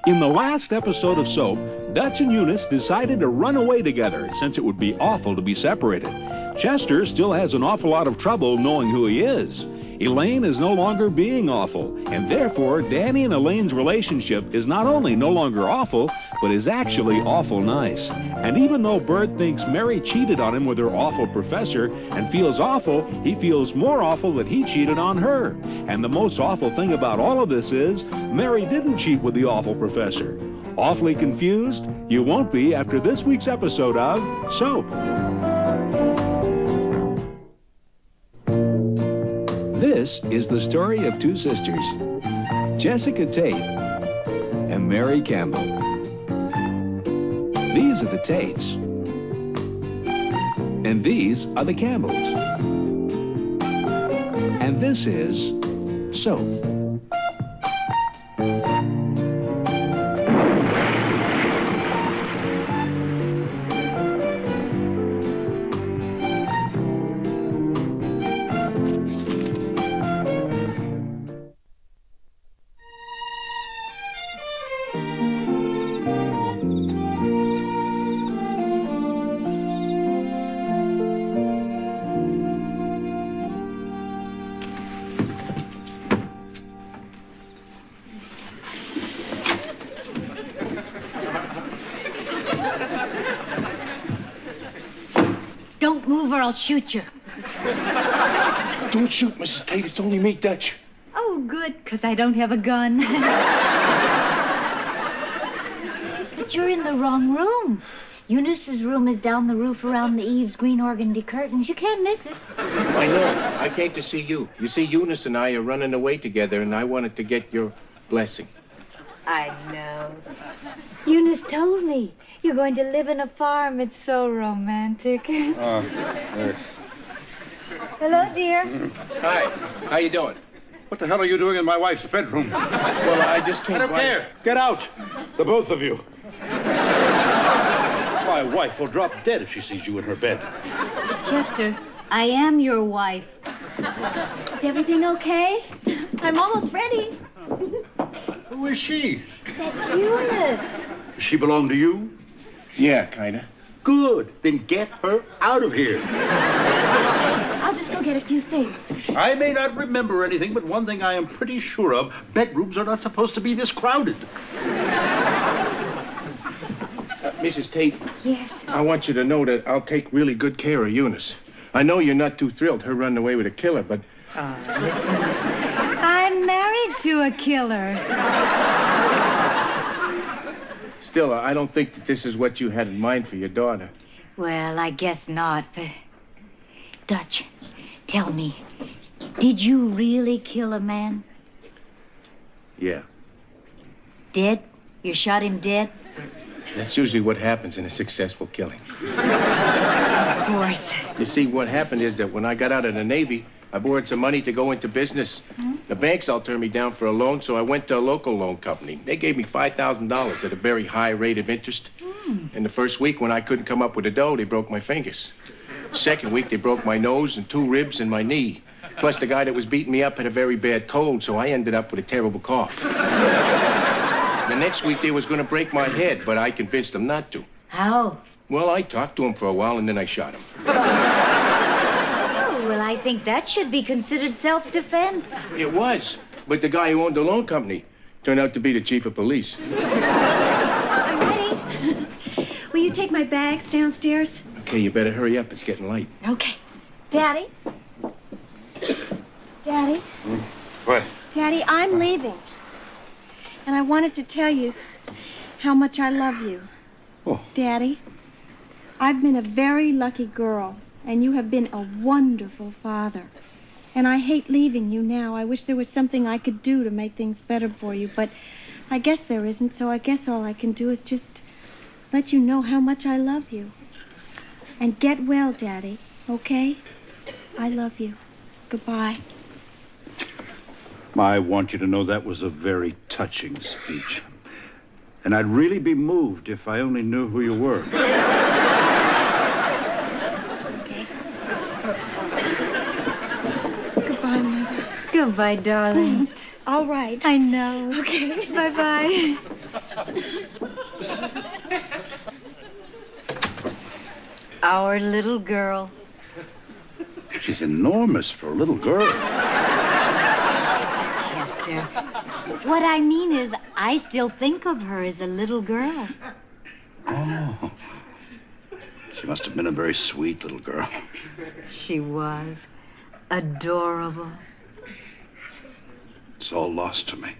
In the last episode of Soap, Dutch and Eunice decided to run away together since it would be awful to be separated. Chester still has an awful lot of trouble knowing who he is. Elaine is no longer being awful, and therefore Danny and Elaine's relationship is not only no longer awful, but is actually awful nice. And even though Bert thinks Mary cheated on him with her awful professor and feels awful, he feels more awful that he cheated on her. And the most awful thing about all of this is Mary didn't cheat with the awful professor. Awfully confused? You won't be after this week's episode of Soap. This is the story of two sisters, Jessica Tate and Mary Campbell. These are the Tates, and these are the Campbells. And this is Soap. Don't move or I'll shoot you. Don't shoot, Mrs. Tate. It's only me, Dutch. Oh, good, because I don't have a gun. But you're in the wrong room. Eunice's room is down the roof around the eaves, green organdy curtains. You can't miss it. I know. I came to see you. You see, Eunice and I are running away together, and I wanted to get your blessing. I know. Eunice told me. You're going to live in a farm. It's so romantic. Hello, dear. Hi. How you doing? What the hell are you doing in my wife's bedroom? Well, I just came I don't care. Get out. The both of you. My wife will drop dead if she sees you in her bed. Chester, I am your wife. Is everything okay? I'm almost ready. Who is she? That's Eunice. Does she belong to you? Yeah, kinda. Good. Then get her out of here. I'll just go get a few things. I may not remember anything, but one thing I am pretty sure of, bedrooms are not supposed to be this crowded. Mrs. Tate. Yes? I want you to know that I'll take really good care of Eunice. I know you're not too thrilled her running away with a killer, but... Listen. I'm married to a killer. Still, I don't think that this is what you had in mind for your daughter. Well, I guess not, but... Dutch, tell me, did you really kill a man? Yeah. Dead? You shot him dead? That's usually what happens in a successful killing. Of course. You see, what happened is that when I got out of the Navy, I borrowed some money to go into business. The banks all turned me down for a loan, so I went to a local loan company. They gave me $5,000 at a very high rate of interest. In the first week, when I couldn't come up with the dough, they broke my fingers. Second week, they broke my nose and 2 ribs and my knee. Plus, the guy that was beating me up had a very bad cold, so I ended up with a terrible cough. The next week, they was going to break my head, but I convinced them not to. How? Well, I talked to him for a while, and then I shot him. Well, I think that should be considered self-defense. It was, but the guy who owned the loan company turned out to be the chief of police. I'm ready. Will you take my bags downstairs? Okay, you better hurry up. It's getting late. Okay. Daddy? Daddy? What? Daddy, I'm leaving. And I wanted to tell you how much I love you. Oh. Daddy, I've been a very lucky girl, and you have been a wonderful father. And I hate leaving you now. I wish there was something I could do to make things better for you, but I guess there isn't, so I guess all I can do is just let you know how much I love you. And get well, Daddy, okay? I love you. Goodbye. I want you to know that was a very touching speech. And I'd really be moved if I only knew who you were. Okay. Goodbye, Mother. Goodbye, darling. All right. I know. Okay. Bye-bye. Our little girl. She's enormous for a little girl. Chester, what I mean is I still think of her as a little girl. Oh. She must have been a very sweet little girl. She was. Adorable. It's all lost to me.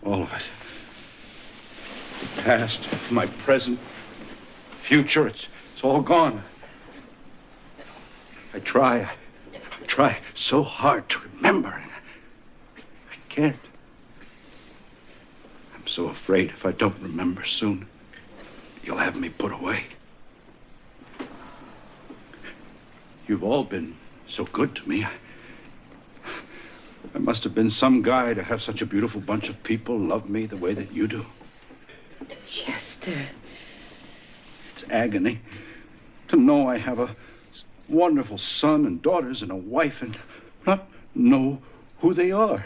All of it. The past, my present, future, it's all gone. I try so hard to remember, and I can't. I'm so afraid if I don't remember soon, you'll have me put away. You've all been so good to me. I must have been some guy to have such a beautiful bunch of people love me the way that you do. Chester. It's agony to know I have a wonderful son and daughters and a wife and not know who they are.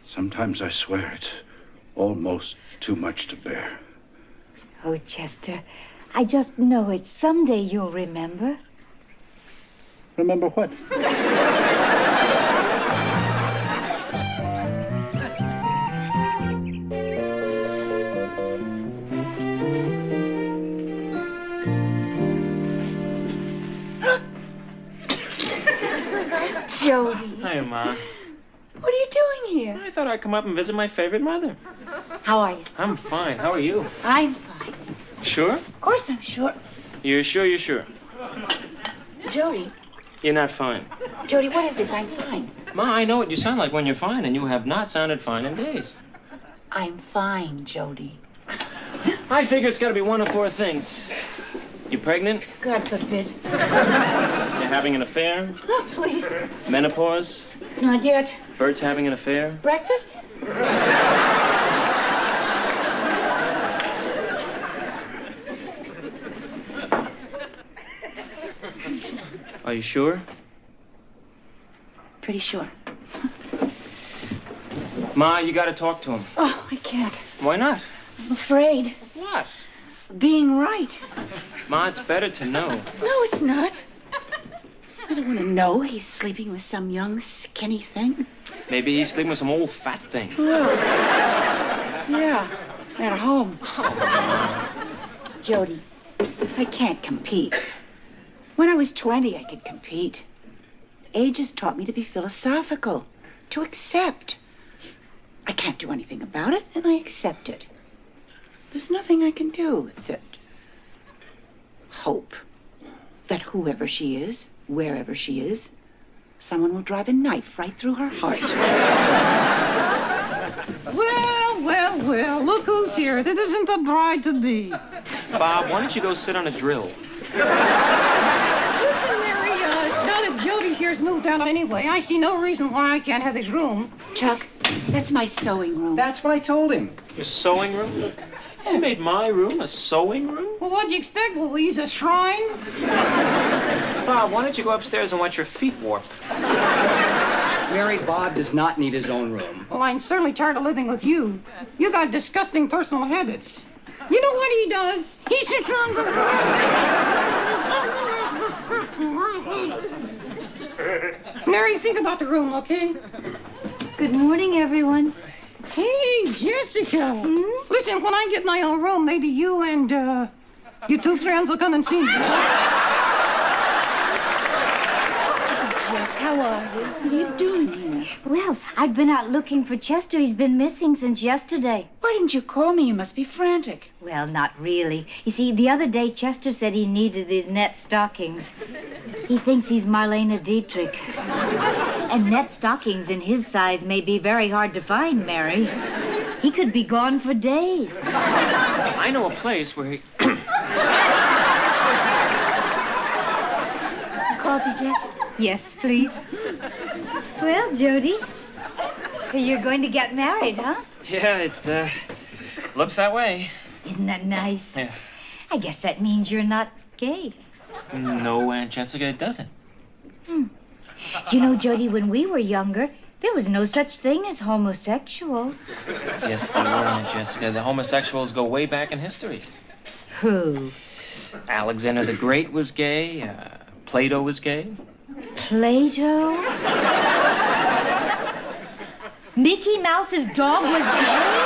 Sometimes I swear it's almost too much to bear. Oh, Chester, I just know it. Someday you'll remember. Remember what? Jody. Hi, Ma. What are you doing here? I thought I'd come up and visit my favorite mother. How are you? I'm fine. How are you? I'm fine. Sure? Of course I'm sure. You're sure you're sure? Jody. You're not fine. Jody, what is this? I'm fine. Ma, I know what you sound like when you're fine, and you have not sounded fine in days. I'm fine, Jody. I figure it's got to be one of four things. You pregnant? God forbid. You're having an affair? Oh, please. Menopause? Not yet. Bert's having an affair? Breakfast? Are you sure? Pretty sure. Ma, you got to talk to him. Oh, I can't. Why not? I'm afraid. What? Being right. Ma, it's better to know. No, it's not. I don't want to know he's sleeping with some young, skinny thing. Maybe he's sleeping with some old fat thing. Oh. Yeah, at home. Jody, I can't compete. When I was 20, I could compete. Age has taught me to be philosophical, to accept. I can't do anything about it, and I accept it. There's nothing I can do except hope that whoever she is, wherever she is, someone will drive a knife right through her heart. Well, look who's here. It isn't a bride to be. Bob, why don't you go sit on a drill? Listen, Mary, now that Jody's here's moved out anyway, I see no reason why I can't have his room. Chuck, that's my sewing room. That's what I told him. Your sewing room? You made my room a sewing room? Well, what'd you expect, Louise? A shrine? Bob, why don't you go upstairs and watch your feet warp? Mary, Bob does not need his own room. Well, I'm certainly tired of living with you. You got disgusting personal habits. You know what he does? He sits around Mary, think about the room, okay? Good morning, everyone. Hey, Jessica. Listen, when I get my own room, maybe you and, your two friends will come and see me. Jess, how are you? What are you doing here? Well, I've been out looking for Chester. He's been missing since yesterday. Why didn't you call me? You must be frantic. Well, not really. You see, the other day, Chester said he needed these net stockings. He thinks he's Marlena Dietrich. And net stockings in his size may be very hard to find, Mary. He could be gone for days. I know a place where he... Coffee, Jess? Yes, please. Well, Jody, so you're going to get married, huh? Yeah, it, looks that way. Isn't that nice? Yeah. I guess that means you're not gay. No, Aunt Jessica, it doesn't. You know, Jody, when we were younger, There was no such thing as homosexuals. Yes, there were, Jessica. The homosexuals go way back in history. Who? Alexander the Great was gay. Plato was gay. Plato? Mickey Mouse's dog was gay?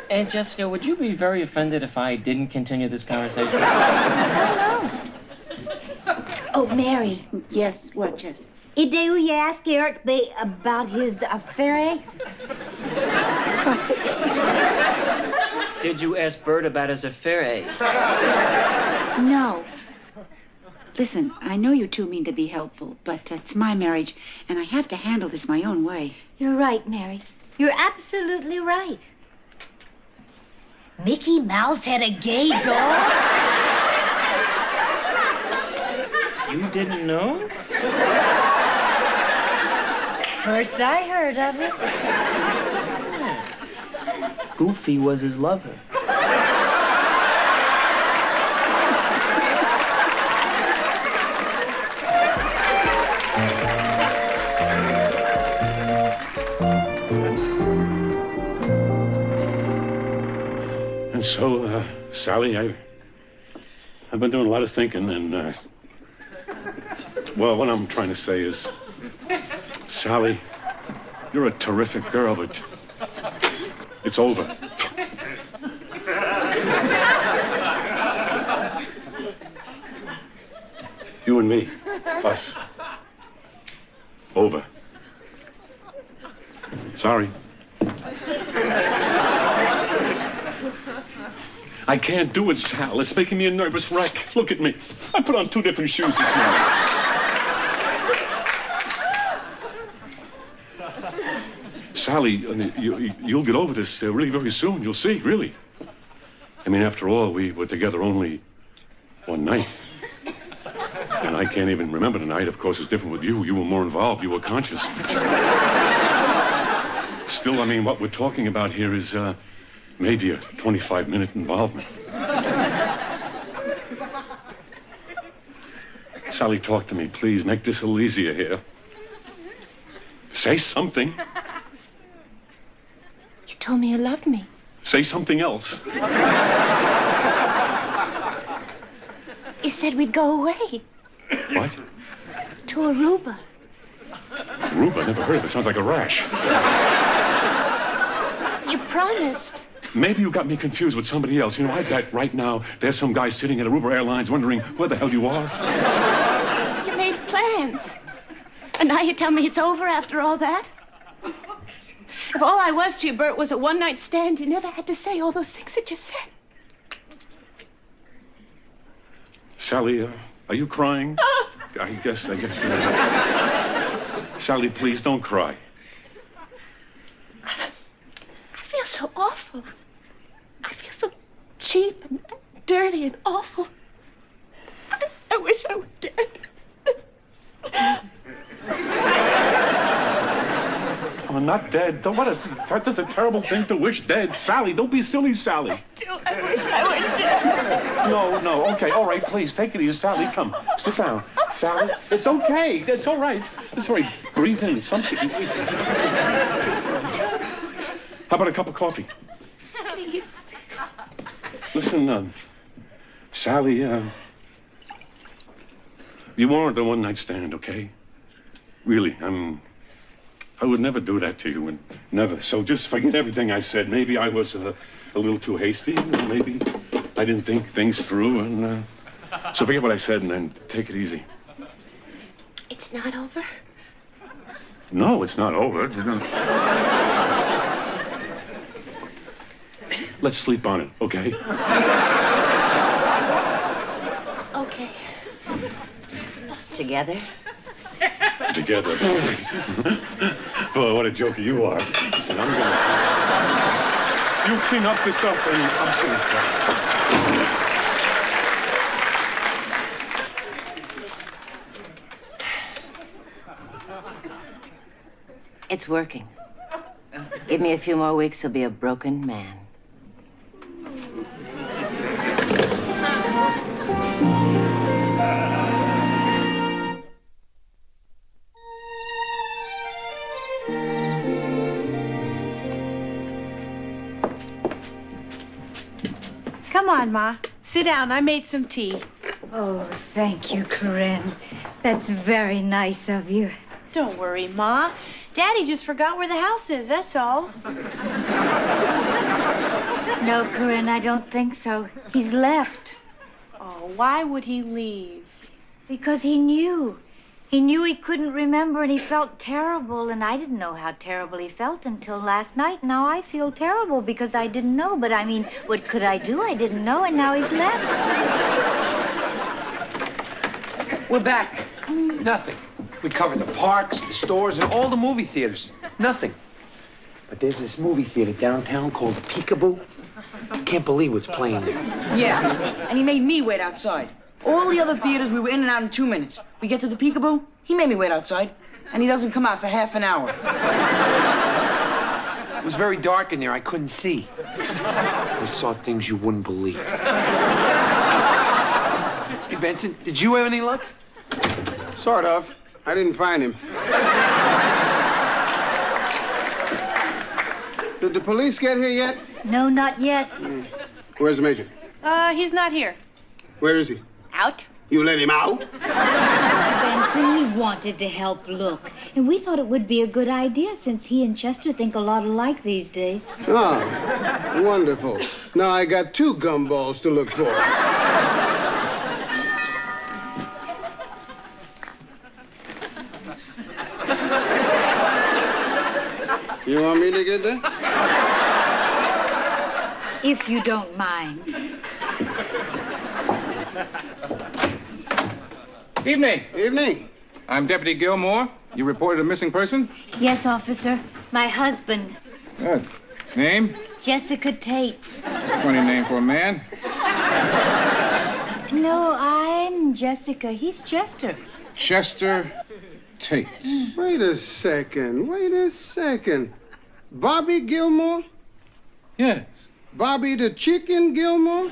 And Jessica, would you be very offended if I didn't continue this conversation? No. Oh, Mary. Yes, what, Jess? Did you ask Eric about his affair? Did you ask Bert about his affair? No. Listen, I know you two mean to be helpful, but it's my marriage, and I have to handle this my own way. You're right, Mary. You're absolutely right. Mickey Mouse had a gay dog? You didn't know? First I heard of it. Goofy was his lover. And so, Sally, I've been doing a lot of thinking, and, well, what I'm trying to say is, Sally, you're a terrific girl, but it's over. You and me, us, over. Sorry. I can't do it, Sal. It's making me a nervous wreck. Look at me. I put on 2 different shoes this morning. Sally, you'll get over this really very soon. You'll see, really. I mean, after all, we were together only one night. And I can't even remember the night. Of course, it's different with you. You were more involved. You were conscious. Still, I mean, what we're talking about here is, maybe a 25-minute involvement. Sally, talk to me, please. Make this a little easier here. Say something. You told me you loved me. Say something else. You said we'd go away. What? To Aruba. Aruba? Never heard of it. Sounds like a rash. You promised. Maybe you got me confused with somebody else. You know, I bet right now there's some guy sitting at Aruba Airlines wondering where the hell you are. You made plans. And now you tell me it's over after all that? If all I was to you, Bert, was a one-night stand, you never had to say all those things that you said. Sally, are you crying? I guess you're... Sally, please don't cry. I feel so awful. I feel so cheap and dirty and awful. I wish I were dead. I'm not dead. That's a terrible thing to wish dead. Sally, don't be silly, Sally. I wish I were dead. No, okay, all right, please, take it easy. Sally, come, sit down. Sally, it's okay, it's all right. It's all right, breathe in, something. How about a cup of coffee? Please. Listen, Sally, you weren't a one-night stand, okay? Really, I would never do that to you, and never. So just forget everything I said. Maybe I was a little too hasty, and maybe I didn't think things through, and so forget what I said, and then take it easy. It's not over? No, it's not over. Let's sleep on it, okay? Okay. Together? Together. Boy, what a joker you are. Listen, I'm gonna... You clean up this stuff, and I'm sure It's working. Give me a few more weeks, he'll be a broken man. Come on, Ma. Sit down. I made some tea. Oh, thank you, Corinne. That's very nice of you. Don't worry, Ma. Daddy just forgot where the house is, that's all. No, Corinne, I don't think so. He's left. Oh, why would he leave? Because he knew. He knew he couldn't remember, and he felt terrible, and I didn't know how terrible he felt until last night. Now I feel terrible because I didn't know, but I mean, what could I do? I didn't know, and now he's left. We're back. Nothing. We covered the parks, the stores, and all the movie theaters. Nothing. But there's this movie theater downtown called the Peekaboo. I can't believe what's playing there. Yeah, and he made me wait outside. All the other theaters, we were in and out in 2 minutes. We get to the Peekaboo, he made me wait outside, and he doesn't come out for half an hour. It was very dark in there. I couldn't see. I saw things you wouldn't believe. Hey, Benson, did you have any luck? Sort of. I didn't find him. Did the police get here yet? No, not yet. Where's the major? He's not here. Where is he? Out. You let him out? Benson, he wanted to help look, and we thought it would be a good idea since he and Chester think a lot alike these days. Oh, wonderful. Now I got 2 gumballs to look for. You want me to get that? If you don't mind. Evening. Evening. I'm Deputy Gilmore. You reported a missing person? Yes, officer. My husband, Good. Name? Jessica Tate. Funny name for a man. No, I'm Jessica. He's Chester. Chester Tate. Wait a second. Bobby Gilmore? Yes. Bobby the Chicken Gilmore?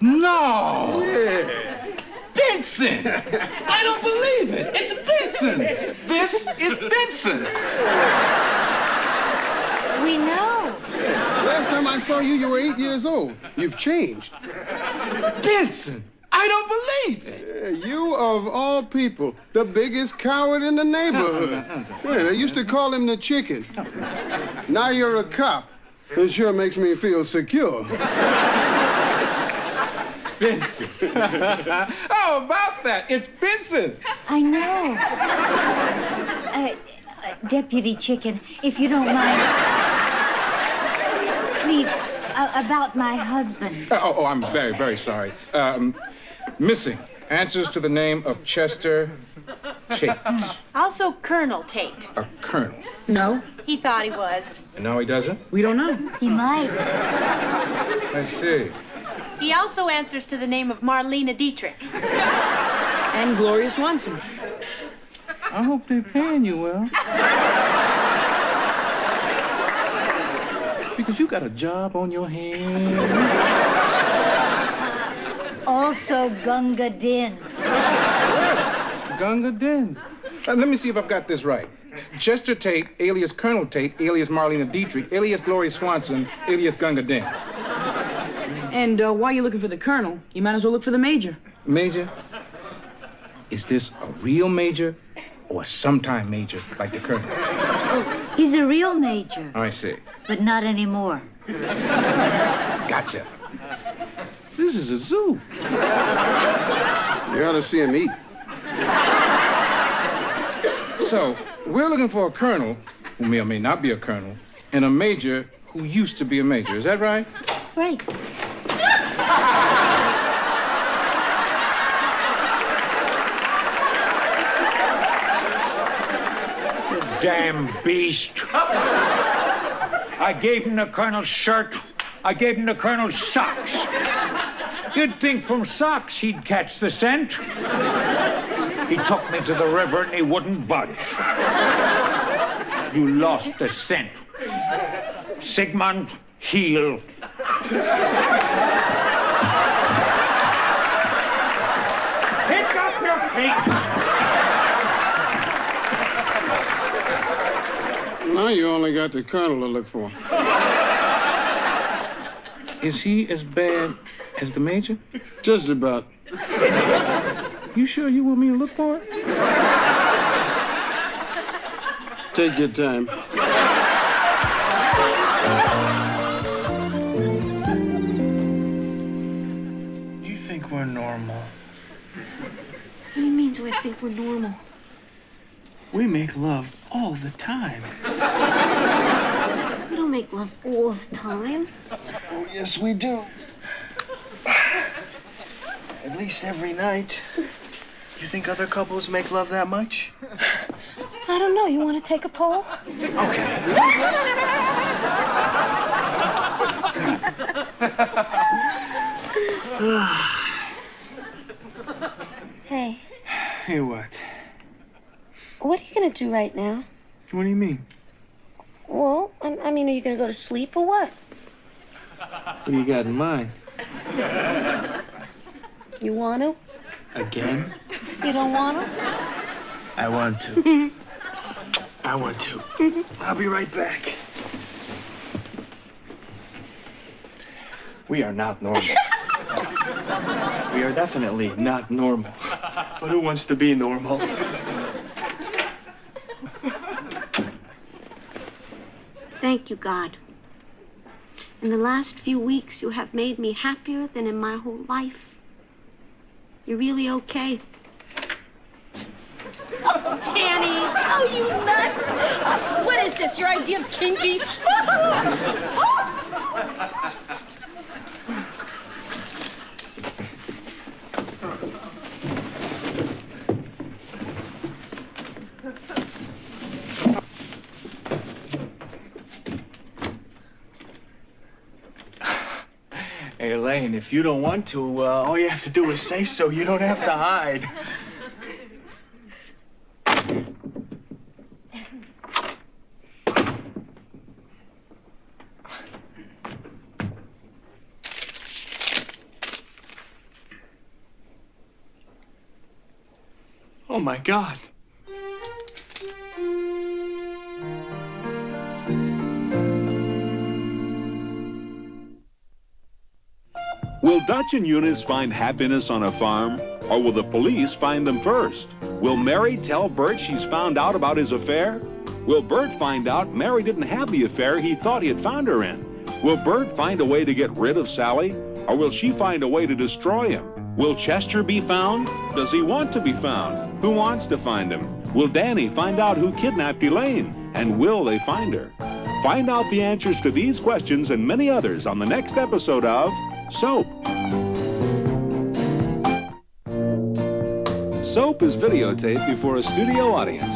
No! Yeah. Benson! I don't believe it! It's Benson! This is Benson! We know. Last time I saw you, you were 8 years old. You've changed. Benson! I don't believe it! You, of all people, the biggest coward in the neighborhood. Yeah, they used to call him the Chicken. Now you're a cop. It sure makes me feel secure. Benson. Oh, about that. It's Benson. I know. Deputy Chicken, if you don't mind. Please, about my husband. Oh, I'm very, very sorry. Missing. Answers to the name of Chester Tate. Also, Colonel Tate. A colonel. No, He thought he was. And now he doesn't? we don't know. He might. I see. He also answers to the name of Marlena Dietrich. And Gloria Swanson. I hope they're paying you well. Because you got a job on your hands. Also Gunga Din. Gunga Din. Let me see if I've got this right. Chester Tate, alias Colonel Tate, alias Marlena Dietrich, alias Gloria Swanson, alias Gunga Din. And while you're looking for the colonel, you might as well look for the major. Major? Is this a real major or a sometime major like the colonel? He's a real major, I see. but not anymore. Gotcha. This is a zoo. You ought to see him eat. So, we're looking for a colonel, who may or may not be a colonel, and a major who used to be a major. Is that right? Right. Damn beast. I gave him the colonel's shirt. I gave him the colonel's socks. You'd think from socks he'd catch the scent. He took me to the river and he wouldn't budge. You lost the scent. Sigmund, heel. Pick up your feet. Now you only got the colonel to look for. Is he as bad as the major? Just about. You sure you want me to look for it? Take your time. You think we're normal? What do you mean, do I think we're normal? We make love all the time. We don't make love all the time. Oh, yes, we do. At least every night. You think other couples make love that much? I don't know. You want to take a poll? Hey, Hey, what? what are you going to do right now? What do you mean? Well, I mean, are you going to go to sleep or what? What do you got in mind? You want to? Again? You don't want to? I want to. I want to. I'll be right back. We are not normal. We are definitely not normal. But who wants to be normal? Thank you, God. In the last few weeks, you have made me happier than in my whole life. You're really okay. Oh, Danny! Oh, you nuts! What is this, your idea of kinky? Hey, Elaine, if you don't want to, all you have to do is say so. You don't have to hide. Oh, my God. Will Dutch and Eunice find happiness on a farm, or will the police find them first? Will Mary tell Bert she's found out about his affair? Will Bert find out Mary didn't have the affair he thought he had found her in? Will Bert find a way to get rid of Sally, or will she find a way to destroy him? Will Chester be found? Does he want to be found? Who wants to find him? Will Danny find out who kidnapped Elaine? And will they find her? Find out the answers to these questions and many others on the next episode of Soap. Soap is videotaped before a studio audience.